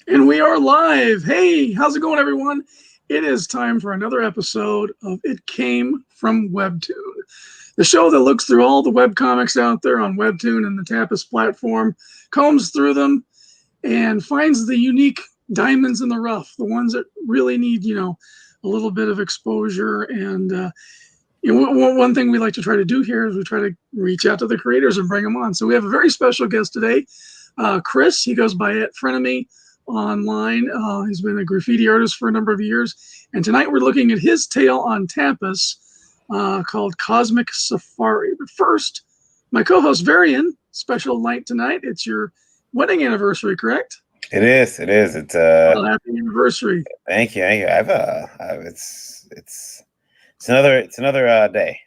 And we are live. Hey, how's it going, everyone? It is time for another episode of It Came from Webtoon, the show that looks through all the webcomics out there on Webtoon and the Tapas platform, combs through them, and finds the unique diamonds in the rough, the ones that really need, a little bit of exposure. And one thing we like to try to do here is we try to reach out to the creators and bring them on. So we have a very special guest today, Chris. He goes by @Frenemy online. He's been a graffiti artist for a number of years. And tonight we're looking at his tale on Tapas called Cosmic Safari. But first, my co-host Varian, special night tonight. It's your wedding anniversary, correct? It is. It is. It's Well, happy anniversary. Thank you. Thank you. It's another day.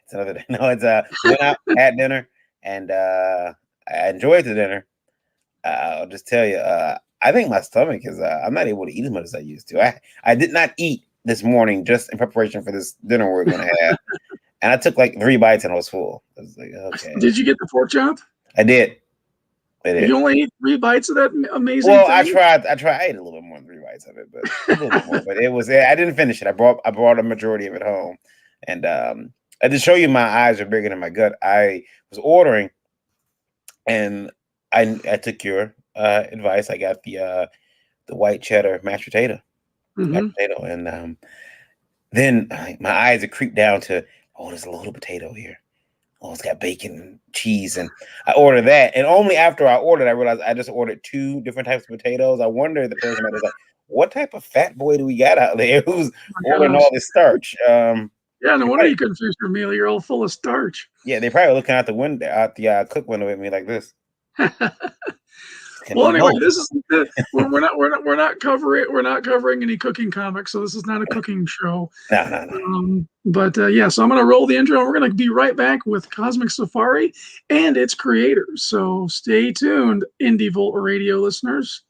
It's another day. No, it's went out, had dinner, and I enjoyed the dinner. I'll just tell you, I think my stomach is I'm not able to eat as much as I used to. I did not eat this morning just in preparation for this dinner we're gonna have. And I took like 3 bites and I was full. I was like, okay. Did you get the pork chop? I did. You only ate 3 bites of that amazing thing? I tried. I ate a little bit more than 3 bites of it, but a little bit more. But it was. I didn't finish it. I brought a majority of it home, and to show you my eyes are bigger than my gut. I was ordering, and I took your advice. I got the white cheddar mashed potato, and then my eyes are creeped down to there's a little potato here. Oh, it's got bacon and cheese, and I ordered that. And only after I ordered, I realized I just ordered 2 different types of potatoes. I wonder the person was like, "What type of fat boy do we got out there who's ordering all this starch?" Yeah, no wonder you couldn't finish your meal. You're all full of starch. Yeah, they probably looking out the window, out the cook window at me like this. Well, anyway, this is we're not covering any cooking comics, so this is not a cooking show. No. But so I'm going to roll the intro, and we're going to be right back with Cosmic Safari and its creators. So stay tuned, Indie Volt Radio listeners.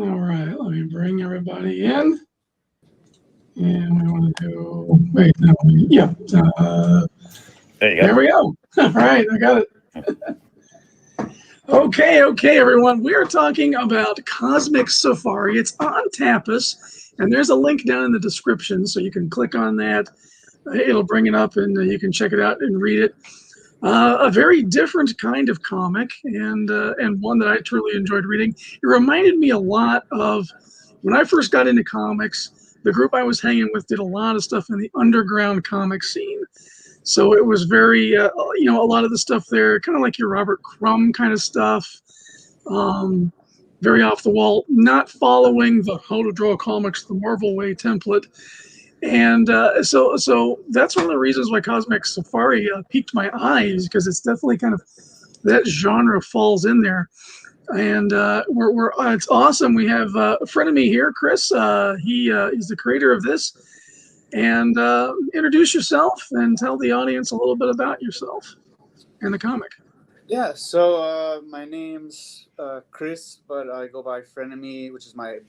All right, let me bring everybody in. And we want to do, there we go. All right, I got it. Okay, everyone. We are talking about Cosmic Safari. It's on Tapas, and there's a link down in the description, so you can click on that. It'll bring it up, and you can check it out and read it. A very different kind of comic, and one that I truly enjoyed reading. It reminded me a lot of when I first got into comics. The group I was hanging with did a lot of stuff in the underground comic scene. So it was very, a lot of the stuff there, kind of like your Robert Krum kind of stuff. Very off the wall, not following the how to draw comics the Marvel way template. And so that's one of the reasons why Cosmic Safari piqued my eyes, because it's definitely kind of that genre falls in there. And it's awesome. We have a friend of me here, Chris. He is the creator of this. And introduce yourself and tell the audience a little bit about yourself and the comic. Yeah, so my name's Chris, but I go by Frenemy, which is my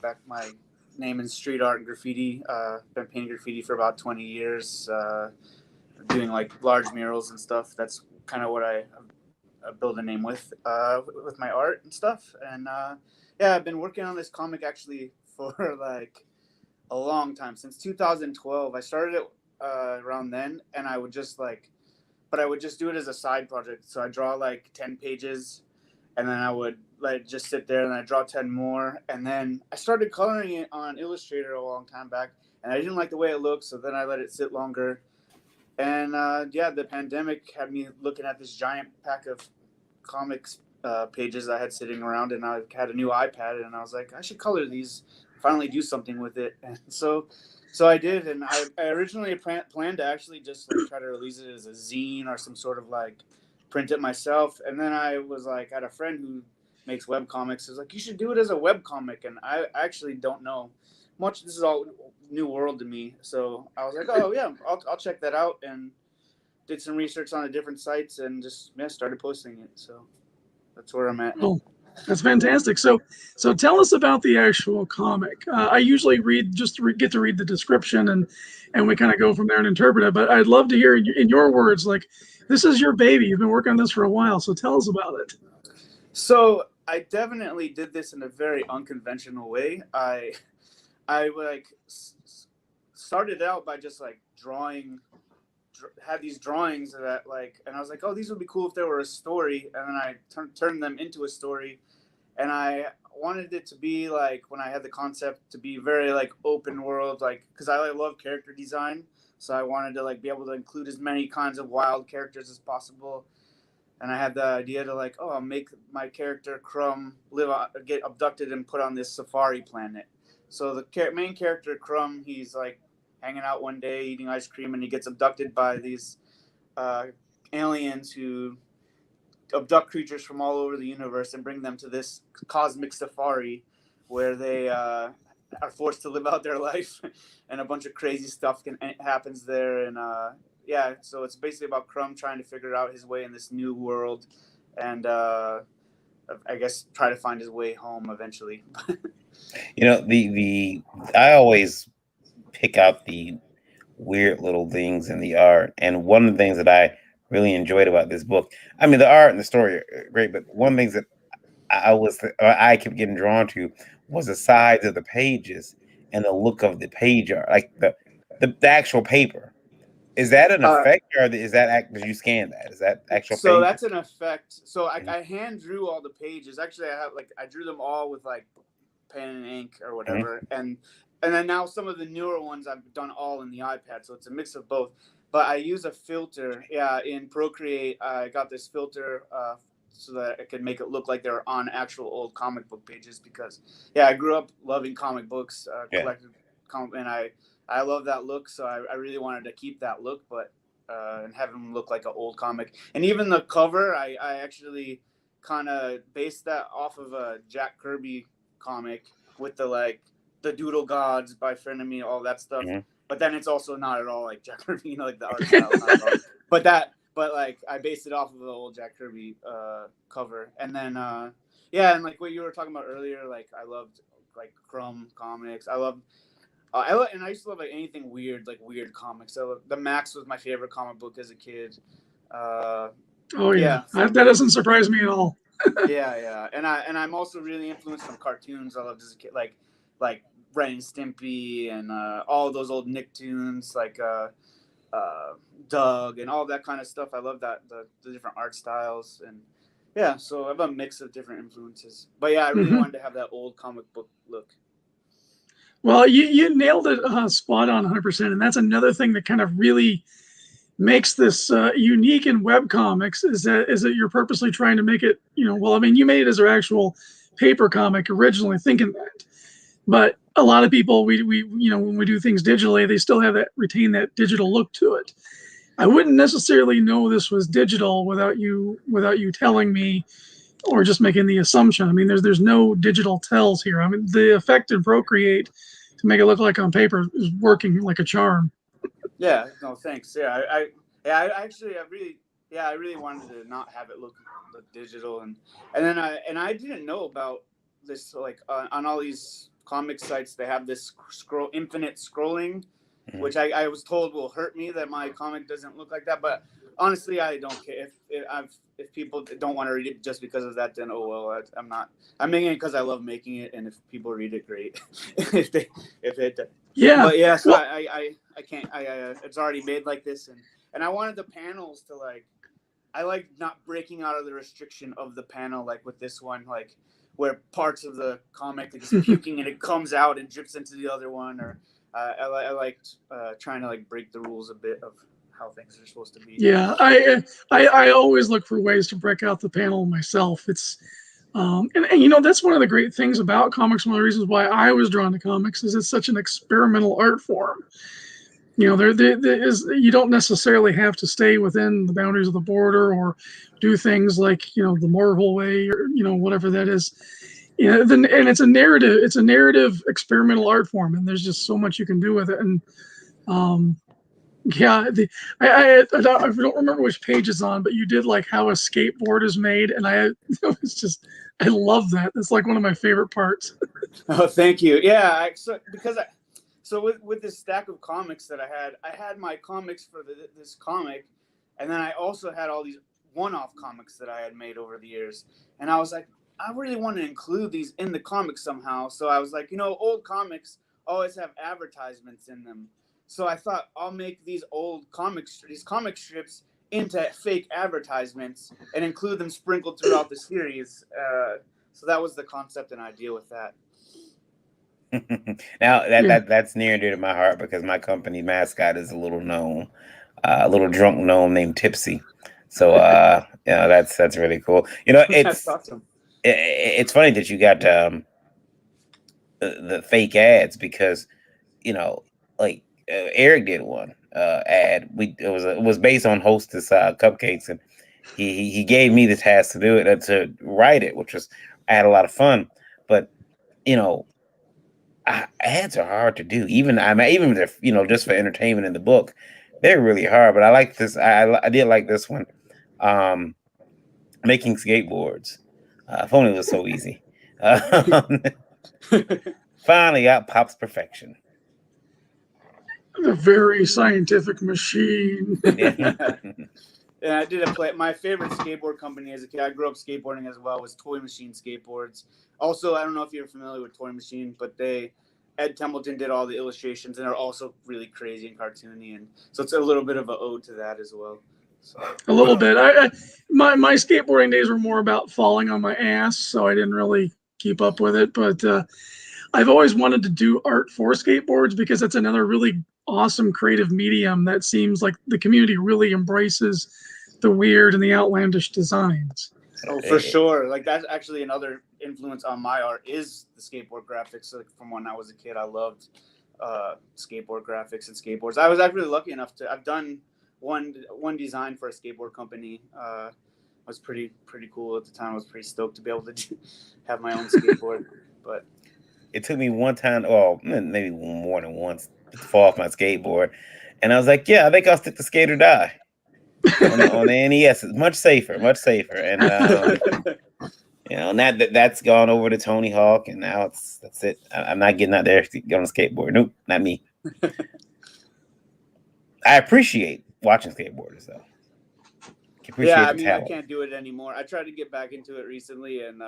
name in street art and graffiti. Been painting graffiti for about 20 years, doing like large murals and stuff. That's kind of what I build a name with my art and stuff. And I've been working on this comic actually for like a long time, since 2012. I started it around then, and I would just do it as a side project. So I draw like 10 pages, and then I would just sit there and I draw 10 more. And then I started coloring it on Illustrator a long time back, and I didn't like the way it looked, so then I let it sit longer. And the pandemic had me looking at this giant pack of comics pages I had sitting around, and I had a new iPad, and I was like, I should color these, finally do something with it. And so I did, and I originally planned to actually just try to release it as a zine or some sort of print it myself. And then I was like, I had a friend who makes web comics. Is like, you should do it as a web comic, and I actually don't know much. This is all new world to me, so I was like, oh yeah, I'll check that out, and did some research on the different sites, and just started posting it. So that's where I'm at. Oh, that's fantastic. So tell us about the actual comic. I usually get to read the description, and we kind of go from there and interpret it. But I'd love to hear in your words, like, this is your baby. You've been working on this for a while, so tell us about it. So I definitely did this in a very unconventional way. I like started out by just like had these drawings that like, and I was like, oh, these would be cool if there were a story, and then I turned them into a story, and I wanted it to be like, when I had the concept, to be very like open world, like, because I love character design, so I wanted to like be able to include as many kinds of wild characters as possible. And I had the idea to like, oh, I'll make my character Krum get abducted and put on this safari planet. So the main character Krum, he's like hanging out one day eating ice cream, and he gets abducted by these aliens who abduct creatures from all over the universe and bring them to this cosmic safari where they are forced to live out their life, and a bunch of crazy stuff happens there. And yeah, so it's basically about Krum trying to figure out his way in this new world, and I guess try to find his way home eventually. You know, I always pick out the weird little things in the art, and one of the things that I really enjoyed about this book, I mean, the art and the story are great, but one of the things that I kept getting drawn to was the size of the pages and the look of the page art, like the actual paper. Is that an effect, or is that did you scan that? Is that actual so page? that's an effect. So I hand drew all the pages. Actually, I drew them all with like pen and ink or whatever, and then now some of the newer ones I've done all in the iPad, so it's a mix of both. But I use a filter, in Procreate. I got this filter so that I could make it look like they're on actual old comic book pages, because I grew up loving comic books, collected comic, and I love that look, so I really wanted to keep that look, but and have them look like an old comic. And even the cover, I actually kind of based that off of a Jack Kirby comic with the Doodle Gods by Frenemy, all that stuff. But then it's also not at all like Jack Kirby, like the art style. Not at all. But like I based it off of the old Jack Kirby cover. And then and like what you were talking about earlier, like I loved like Krum comics. I used to love like anything weird, like weird comics. The Max was my favorite comic book as a kid. That doesn't surprise me at all. yeah, and I'm also really influenced from cartoons I loved as a kid, like Ren and Stimpy and all those old Nicktoons, like Doug and all that kind of stuff. I love that the different art styles, and so I have a mix of different influences. But I really wanted to have that old comic book look. Well, you nailed it spot on 100%, and that's another thing that kind of really makes this unique in webcomics is that you're purposely trying to make it, well, I mean, you made it as an actual paper comic originally thinking that, but a lot of people, we when we do things digitally, they still retain that digital look to it. I wouldn't necessarily know this was digital without you telling me, or just making the assumption. I mean, there's no digital tells here. I mean, the effect in Procreate to make it look like on paper is working like a charm. Yeah, no, thanks. I really wanted to not have it look digital, and then I didn't know about this, like on all these comic sites they have this infinite scrolling, which I was told will hurt me, that my comic doesn't look like that, but honestly I don't care if people don't want to read it just because of that, then I'm making it because I love making it, and if people read it, great. But so well, I can't. It's already made like this, and I wanted the panels to I like not breaking out of the restriction of the panel, like with this one, like where parts of the comic is puking and it comes out and drips into the other one, or I liked trying to break the rules a bit of how things are supposed to be. Yeah, I always look for ways to break out the panel myself. It's and that's one of the great things about comics. One of the reasons why I was drawn to comics is it's such an experimental art form. You know, there is, you don't necessarily have to stay within the boundaries of the border or do things like, you know, the Marvel way or, you know, whatever that is. You know, then, and it's a narrative experimental art form, and there's just so much you can do with it. And um, yeah, I don't remember which page it's on, but you did like how a skateboard is made, and it was just, I love that. It's like one of my favorite parts. Oh, thank you. Yeah, so with this stack of comics that I had my comics for this comic, and then I also had all these one-off comics that I had made over the years, and I was like, I really want to include these in the comics somehow. So I was like, you know, old comics always have advertisements in them, so I thought I'll make these comic strips into fake advertisements and include them sprinkled throughout the series. So that was the concept and idea with that. Now Yeah. that's near and dear to my heart because my company mascot is a little gnome, a little drunk gnome named Tipsy. So you know, that's really cool. You know, That's awesome. it's funny that you got the fake ads because, you know, like Eric did one ad. It was based on Hostess cupcakes, and he gave me the task to do it, to write it, which was, I had a lot of fun. But you know, ads are hard to do. Even even if, you know, just for entertainment in the book, they're really hard. But I like this. I did like this one. Um, Making skateboards. If only it was so easy. Finally got Pop's perfection. The very scientific machine. Yeah, I did my favorite skateboard company as a kid. I grew up skateboarding as well. Was Toy Machine Skateboards. Also, I don't know if you're familiar with Toy Machine, but Ed Templeton did all the illustrations, and they're also really crazy and cartoony, and so it's a little bit of an ode to that as well. So. A little bit. My skateboarding days were more about falling on my ass, so I didn't really keep up with it. But I've always wanted to do art for skateboards because it's another really awesome creative medium that seems like the community really embraces the weird and the outlandish designs. Oh, for sure. Like that's actually another influence on my art is the skateboard graphics. Like from when I was a kid, I loved skateboard graphics and skateboards. I was actually lucky enough I've done one design for a skateboard company. Was pretty cool at the time. I was pretty stoked to be able to have my own skateboard. But it took me one time, or maybe more than once, to fall off my skateboard, and I was like, "Yeah, I think I'll stick to Skate or Die on the NES. It's much safer, and you know, and that's gone over to Tony Hawk, and now that's it. I'm not getting out there to get on a skateboard. Nope, not me. I appreciate watching skateboarders though. Yeah, I mean, I can't do it anymore. I tried to get back into it recently, and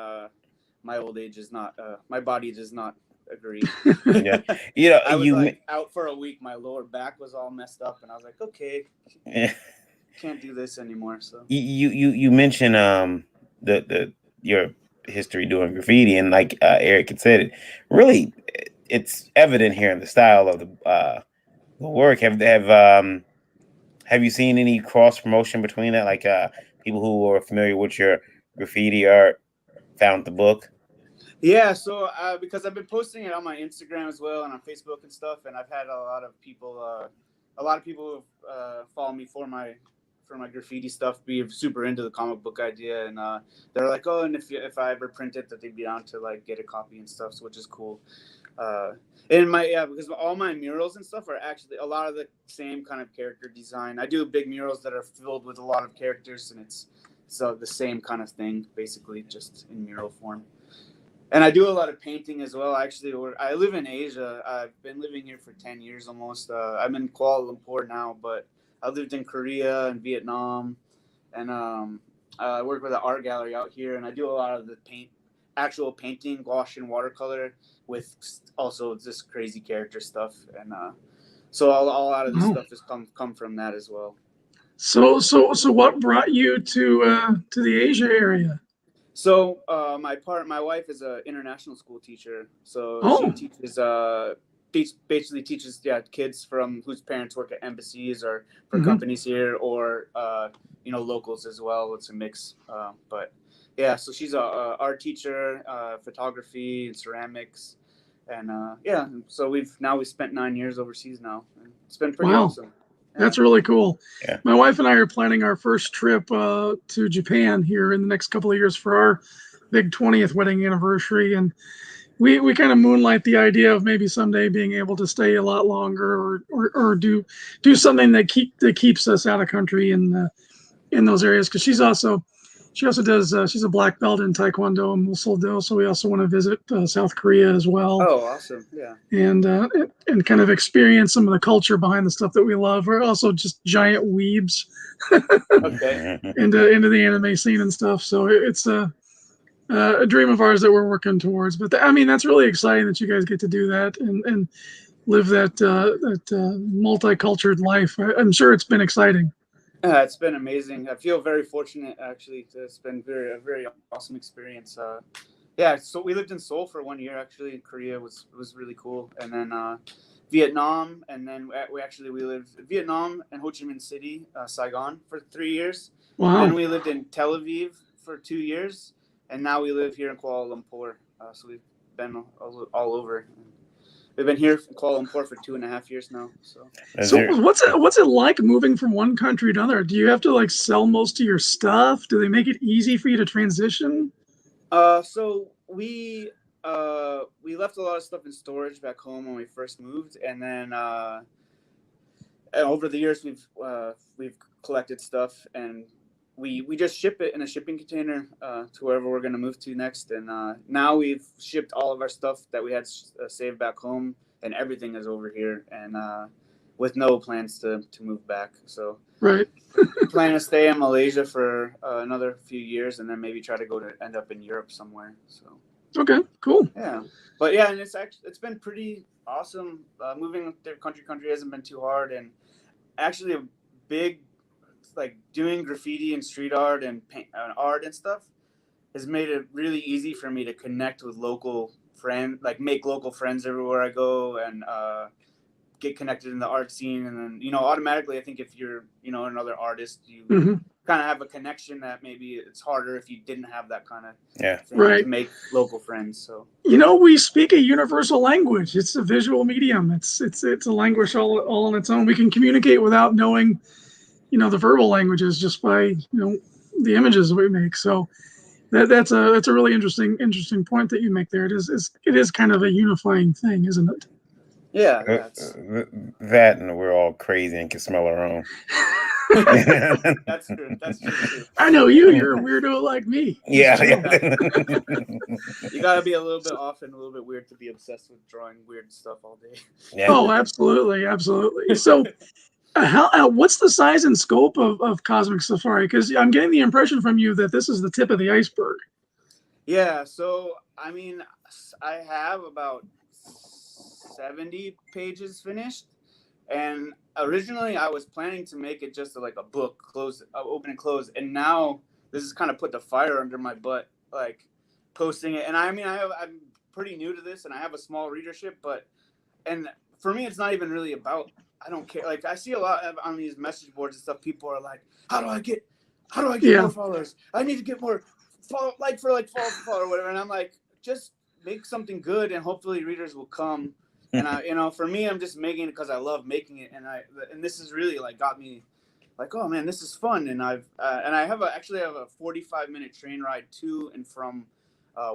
my old age is not. My body does not agree. Yeah, you know, I was out for a week. My lower back was all messed up, and I was like, okay, can't do this anymore. So you mentioned your history doing graffiti, and like Eric had said, really, it's evident here in the style of the work. Have you seen any cross promotion between that? Like people who are familiar with your graffiti art found the book? Yeah, so because I've been posting it on my Instagram as well and on Facebook and stuff, and I've had a lot of people who follow me for my graffiti stuff be super into the comic book idea, and they're like, oh, and if I ever print it, that they'd be down to like get a copy and stuff, so, which is cool. And because all my murals and stuff are actually a lot of the same kind of character design. I do big murals that are filled with a lot of characters, and it's the same kind of thing, basically, just in mural form. And I do a lot of painting as well. Actually, I live in Asia. I've been living here for 10 years almost. I'm in Kuala Lumpur now, but I lived in Korea and Vietnam, and I work with an art gallery out here, and I do a lot of the actual painting, gouache and watercolor, with also this crazy character stuff, and so a lot of this stuff has come from that as well. So what brought you to the Asia area? So my wife is an international school teacher, so she teaches basically teaches kids from whose parents work at embassies or for companies here, or locals as well. It's a mix, but yeah. So she's a art teacher, photography and ceramics, And yeah, so we spent 9 years overseas now. It's been pretty Wow. awesome. Yeah. That's really cool. Yeah. My wife and I are planning our first trip to Japan here in the next couple of years for our big 20th wedding anniversary. And we kind of moonlight the idea of maybe someday being able to stay a lot longer or do something that keeps us out of country in those areas. Because she also does she's a black belt in Taekwondo and Musul-do, so we also want to visit South Korea as well. Oh, awesome! Yeah, and kind of experience some of the culture behind the stuff that we love. We're also just giant weebs okay. into the anime scene and stuff. So it's a dream of ours that we're working towards. But I mean, that's really exciting that you guys get to do that and live that multicultural life. I'm sure it's been exciting. It's been amazing. I feel very fortunate, actually. It's been a very awesome experience. Yeah, so we lived in Seoul for 1 year, actually. In Korea was really cool. And then Vietnam, and then we lived in Vietnam and Ho Chi Minh City, Saigon, for 3 years. Wow. Then we lived in Tel Aviv for 2 years, and now we live here in Kuala Lumpur. So we've been all over. We've been here in Kuala Lumpur for 2.5 years now. So what's it like moving from one country to another? Do you have to like sell most of your stuff? Do they make it easy for you to transition? So we left a lot of stuff in storage back home when we first moved, and then over the years we've collected stuff, and we just ship it in a shipping container to wherever we're going to move to next. And now we've shipped all of our stuff that we had saved back home, and everything is over here, and with no plans to move back. So right. Plan to stay in Malaysia for another few years, and then maybe try to end up in Europe somewhere. So okay, cool. Yeah, but yeah, and it's been pretty awesome. Moving country hasn't been too hard, and actually a big, like, doing graffiti and street art and paint, art and stuff has made it really easy for me to connect with local friends, like make local friends everywhere I go, and get connected in the art scene. And then, automatically, I think if you're, another artist, you kind of have a connection that maybe it's harder if you didn't have that kind of thing to make local friends. So we speak a universal language. It's a visual medium. It's a language all on its own. We can communicate without knowing the verbal languages just by the images that we make. So that's a really interesting point that you make there. It is kind of a unifying thing, isn't it? Yeah, that, and we're all crazy and can smell our own. That's true. I know you're a weirdo like me. Yeah. You gotta be a little bit off and a little bit weird to be obsessed with drawing weird stuff all day. Yeah. Oh, absolutely. So what's the size and scope of Cosmic Safari? Because I'm getting the impression from you that this is the tip of the iceberg. Yeah, so I mean, I have about 70 pages finished, and originally I was planning to make it just like a book, open and close, and now this has kind of put the fire under my butt, like posting it. And I mean, I'm pretty new to this, and I have a small readership, and for me, it's not even really about, I don't care. Like, I see a lot on these message boards and stuff, people are like, how do I get more followers? I need to get more follow or whatever. And I'm like, just make something good, and hopefully readers will come. And for me, I'm just making it because I love making it, and this has really like got me like, oh man, this is fun. And I have a 45-minute train ride to and from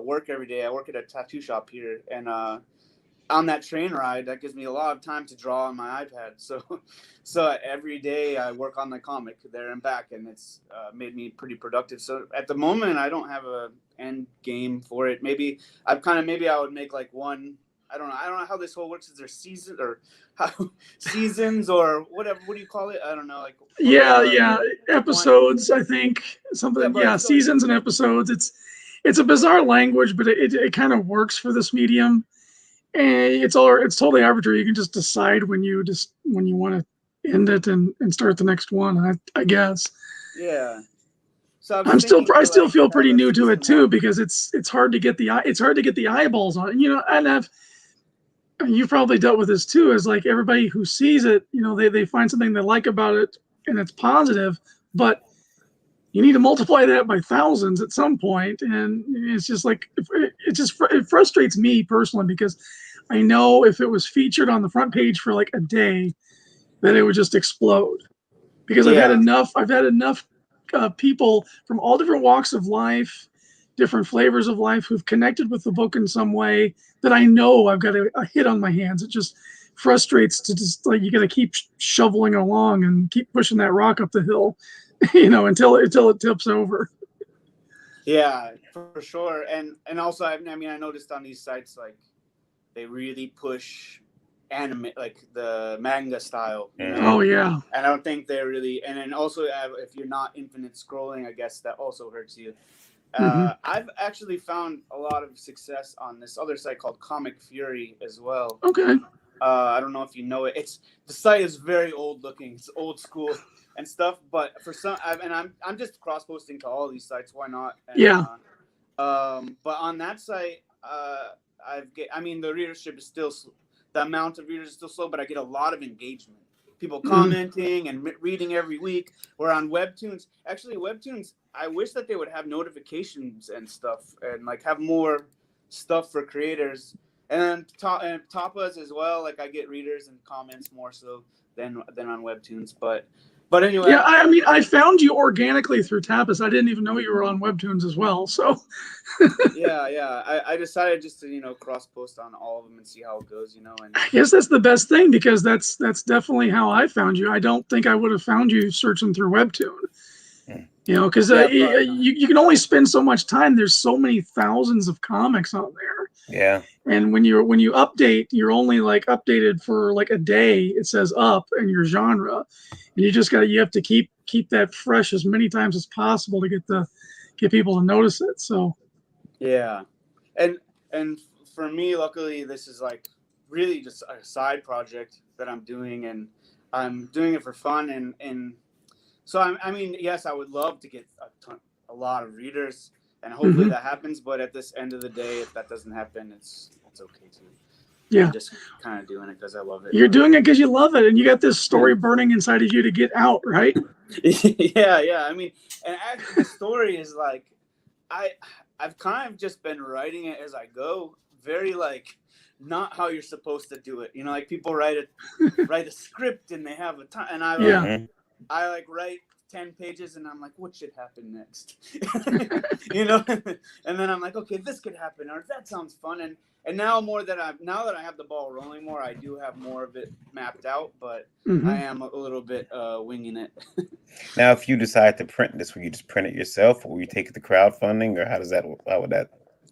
work every day. I work at a tattoo shop here, and on that train ride, that gives me a lot of time to draw on my iPad. So every day I work on the comic there and back, and it's made me pretty productive. So at the moment, I don't have a end game for it. Maybe I would make like one. I don't know how this whole works. Is there seasons or whatever? What do you call it? I don't know. Like episodes. I think something. Yeah, seasons and episodes. It's a bizarre language, but it kind of works for this medium. And it's totally arbitrary. You can just decide when you want to end it and start the next one. I guess. Yeah. So I still feel pretty new to it too, because it's hard to get the eyeballs on it. And you've probably dealt with this too, is like everybody who sees it, they find something they like about it and it's positive, but you need to multiply that by thousands at some point. And it's just like, it frustrates me personally, because I know if it was featured on the front page for like a day, then it would just explode. Because I've had enough people from all different walks of life, different flavors of life, who've connected with the book in some way that I know I've got a hit on my hands. It just frustrates to just like, you got to keep shoveling along and keep pushing that rock up the hill, until it tips over. Yeah, for sure. And also, I noticed on these sites, like, they really push anime, like the manga style. Oh yeah. And I don't think they really. And then also, if you're not infinite scrolling, I guess that also hurts you. I've actually found a lot of success on this other site called Comic Fury as well. Okay. I don't know if you know it. The site is very old looking. It's old school and stuff. But for some, I'm just cross posting to all these sites. Why not? And, but on that site, the readership is still, the amount of readers is still slow, but I get a lot of engagement. People commenting and reading every week. Where on Webtoons, I wish that they would have notifications and stuff, and like have more stuff for creators. And Tapas as well. Like, I get readers and comments more so than on Webtoons. But anyway. Yeah, I found you organically through Tapas. I didn't even know you were on Webtoons as well. So. yeah. I decided just to cross post on all of them and see how it goes. And I guess that's the best thing, because that's definitely how I found you. I don't think I would have found you searching through Webtoon. Because you can only spend so much time. There's so many thousands of comics out there. Yeah. And when you update, you're only like updated for like a day. It says up and your genre, and you have to keep that fresh as many times as possible to get people to notice it. So. Yeah, and for me, luckily, this is like really just a side project that I'm doing, and I'm doing it for fun, and so yes, I would love to get a lot of readers, and hopefully that happens. But at this end of the day, if that doesn't happen, it's okay too. Yeah, I'm just kind of doing it because I love it. You're doing it because you love it, and you got this story burning inside of you to get out, right? yeah. And actually, the story is like, I've kind of just been writing it as I go, very like not how you're supposed to do it. Like people write a script and they have a time, and I like write 10 pages and I'm like, what should happen next? And then I'm like, okay, this could happen, or that sounds fun. And now that I have the ball rolling more, I do have more of it mapped out, but I am a little bit winging it. Now, if you decide to print this, will you just print it yourself, or will you take it to crowdfunding, or how would that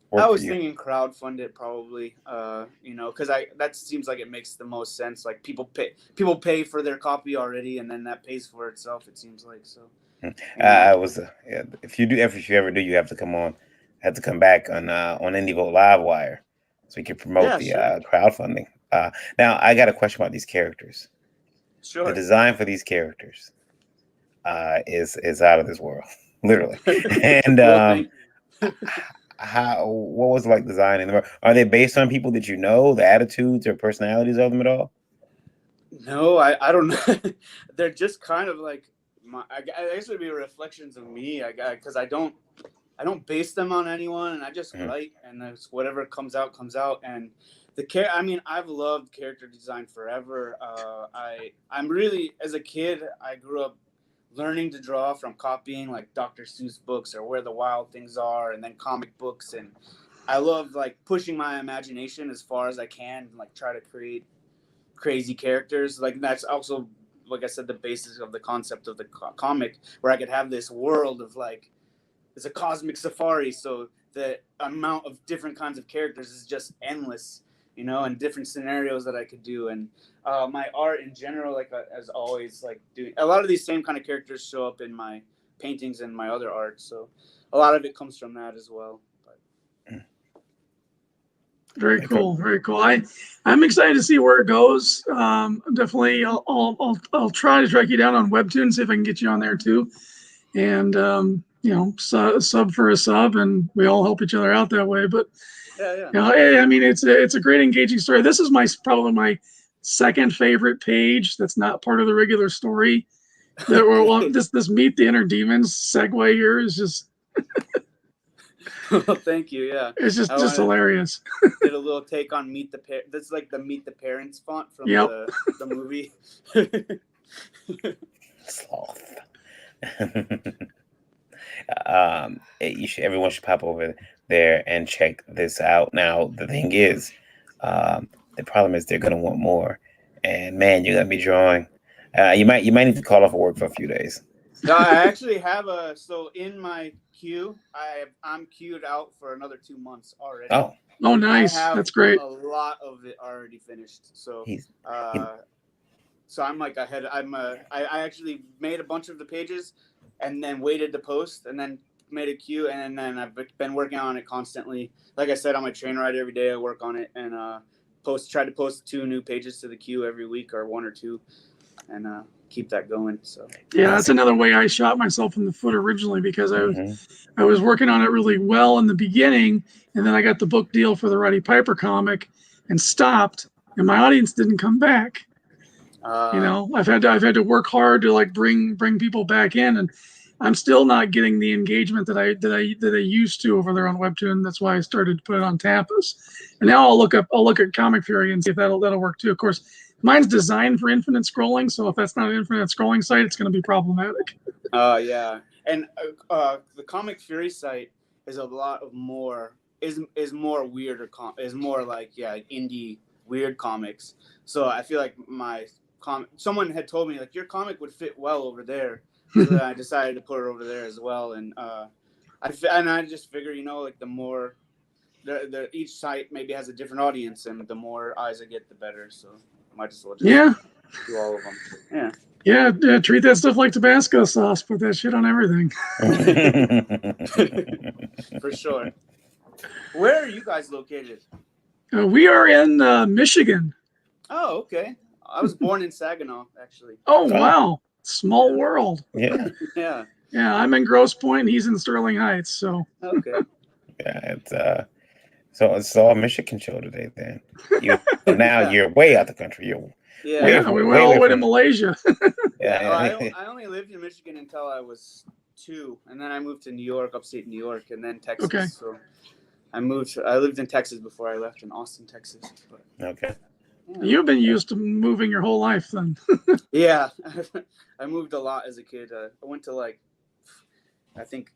work? I was thinking crowdfund it probably, because that seems like it makes the most sense. Like people pay for their copy already, and then that pays for itself. It seems like so. If you ever do, you have to come back on IndieVote Livewire, so you can promote the crowdfunding. Now, I got a question about these characters. Sure. The design for these characters is out of this world, literally. And what was it like designing them? Are they based on people that you know, the attitudes or personalities of them at all? No, I don't know. They're just kind of like I guess it would be reflections of me. Because I don't base them on anyone, and I just write, and whatever comes out. And I've loved character design forever. I'm really, as a kid, I grew up learning to draw from copying like Dr. Seuss books or Where the Wild Things Are, and then comic books. And I love like pushing my imagination as far as I can, like try to create crazy characters. Like that's also, like I said, the basis of the concept of the comic, where I could have this world of like, it's a cosmic safari. So the amount of different kinds of characters is just endless, and different scenarios that I could do. And my art in general, like as always, like doing a lot of these same kind of characters show up in my paintings and my other art. So a lot of it comes from that as well. Very cool. Very cool. I'm excited to see where it goes. Definitely, I'll try to track you down on Webtoon, see if I can get you on there too. And sub for a sub, and we all help each other out that way. But it's a great engaging story. This is probably my second favorite page that's not part of the regular story. This Meet the Inner Demons segue here is just Well, thank you. Yeah, It's just hilarious. did a little take on Meet the Parents. That's like the Meet the Parents font from Yep. the movie. Sloth. Everyone should pop over there and check this out. Now, the thing is, the problem is they're gonna want more, and man, you're gonna be drawing. You might need to call off of work for a few days. No, I actually have so in my queue, I'm queued out for another 2 months already. Oh, nice. That's great. A lot of it already finished. So, so I'm like ahead. I actually made a bunch of the pages, and then waited to post, and then made a queue, and then I've been working on it constantly. Like I said, I'm a train ride every day. I work on it and try to post 2 new pages to the queue every week, or 1 or 2, and keep that going. So yeah, that's another way I shot myself in the foot originally, because I was working on it really well in the beginning, and then I got the book deal for the Roddy Piper comic and stopped, and my audience didn't come back. I've had to work hard to like bring people back in, and I'm still not getting the engagement that I used to over there on Webtoon. That's why I started to put it on Tapas. And now I'll look at Comic Fury and see if that'll work too. Of course, mine's designed for infinite scrolling, so if that's not an infinite scrolling site, it's going to be problematic. Yeah, and the Comic Fury site is a lot of more is more weirder is more like indie weird comics. So I feel like someone had told me like your comic would fit well over there. So then I decided to put it over there as well, and I just figure like the more each site maybe has a different audience, and the more eyes I get, the better. So I might as well just do all of them. Yeah, treat that stuff like Tabasco sauce. Put that shit on everything. For sure. Where are you guys located? We are in Michigan. Oh, okay. I was born in Saginaw, actually. Oh, wow. Small world. Yeah. Yeah. Yeah, I'm in Grosse Pointe. He's in Sterling Heights. So. Okay. Yeah, it's all Michigan show today. Then now you're way out the country. We went all the way to Malaysia. I only lived in Michigan until I was 2, and then I moved to New York, upstate New York, and then Texas. Okay. So I lived in Texas before I left, in Austin, Texas. But, okay. Yeah. You've been used to moving your whole life then. Yeah. I moved a lot as a kid. I went to I think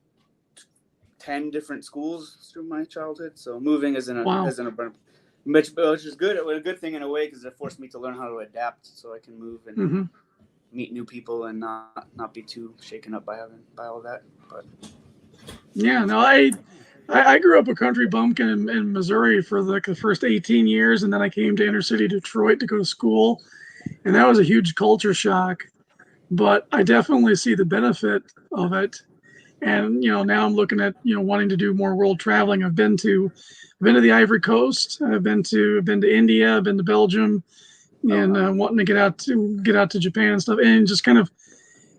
10 different schools through my childhood. So moving isn't a which is good. It was a good thing in a way, because it forced me to learn how to adapt, so I can move and meet new people and not be too shaken up by all that. But yeah, no, I grew up a country bumpkin in Missouri for like the first 18 years, and then I came to inner city Detroit to go to school, and that was a huge culture shock. But I definitely see the benefit of it. And now I'm looking at wanting to do more world traveling. I've been to the Ivory Coast. I've been to India. I've been to Belgium, and wanting to get out to Japan and stuff. And just kind of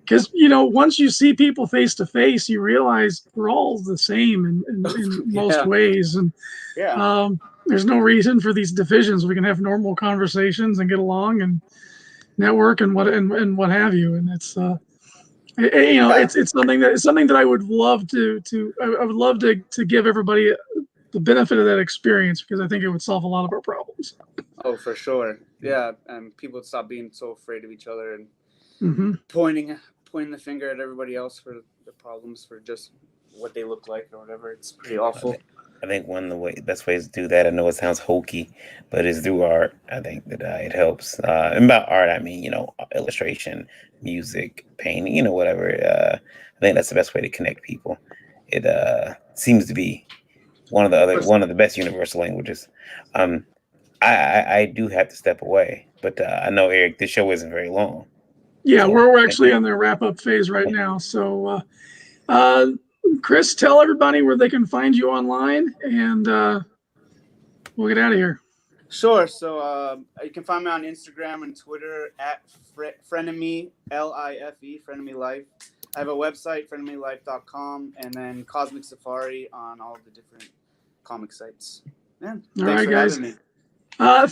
because once you see people face to face, you realize we're all the same in most ways. And there's no reason for these divisions. We can have normal conversations and get along and network and what have you. And it's it's something that I would love I would love to give everybody the benefit of that experience, because I think it would solve a lot of our problems. Oh, for sure. Yeah. And people would stop being so afraid of each other and pointing the finger at everybody else for the problems, for just what they look like or whatever. It's pretty awful. I think one of the best ways to do that, I know it sounds hokey, but it's through art. I think that it helps. And by art, I mean, illustration, music, painting, whatever. I think that's the best way to connect people. It seems to be one of the best universal languages. I do have to step away, but I know, Eric, this show isn't very long. Yeah, so, we're actually on the wrap up phase right now. So, Chris, tell everybody where they can find you online, and we'll get out of here. Sure. So you can find me on Instagram and Twitter at Frenemy, Life, Frenemy Life. I have a website, frenemylife.com, and then Cosmic Safari on all of the different comic sites. Yeah. All right, guys.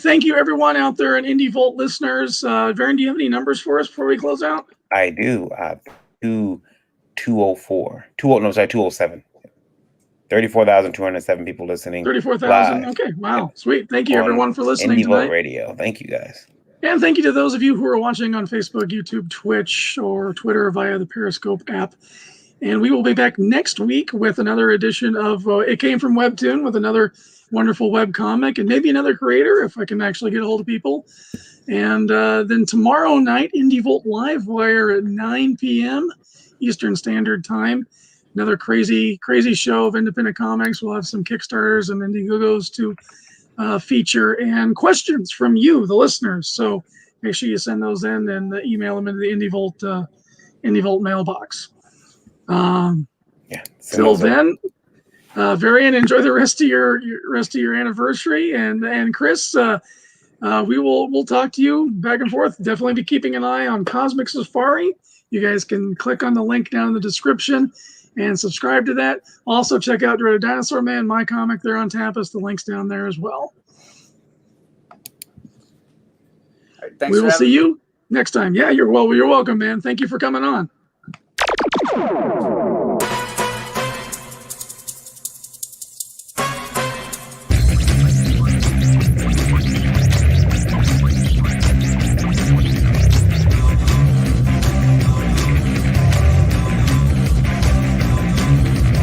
Thank you, everyone out there and Indie Vault listeners. Varen, do you have any numbers for us before we close out? I do. 204. 207. 34,207 people listening. 34,000. live Okay. Wow. Sweet. Thank you, on everyone, for listening Indie Vote tonight. Radio. Thank you, guys. And thank you to those of you who are watching on Facebook, YouTube, Twitch, or Twitter via the Periscope app. And we will be back next week with another edition of It Came from Webtoon, with another wonderful webcomic and maybe another creator if I can actually get a hold of people. And then tomorrow night, Indie Volt Live Wire at 9 p.m. Eastern Standard Time. Another crazy show of independent comics. We'll have some Kickstarters and Indiegogos to feature, and questions from you, the listeners. So make sure you send those in and email them into the Indie Volt mailbox. Till then, Varian, enjoy the rest of your anniversary, and Chris, we'll talk to you back and forth. Definitely be keeping an eye on Cosmic Safari. You guys can click on the link down in the description and subscribe to that. Also, check out Dreaded Dinosaur Man, my comic there on Tapas. The link's down there as well. We will see you next time. Yeah, you're welcome, man. Thank you for coming on.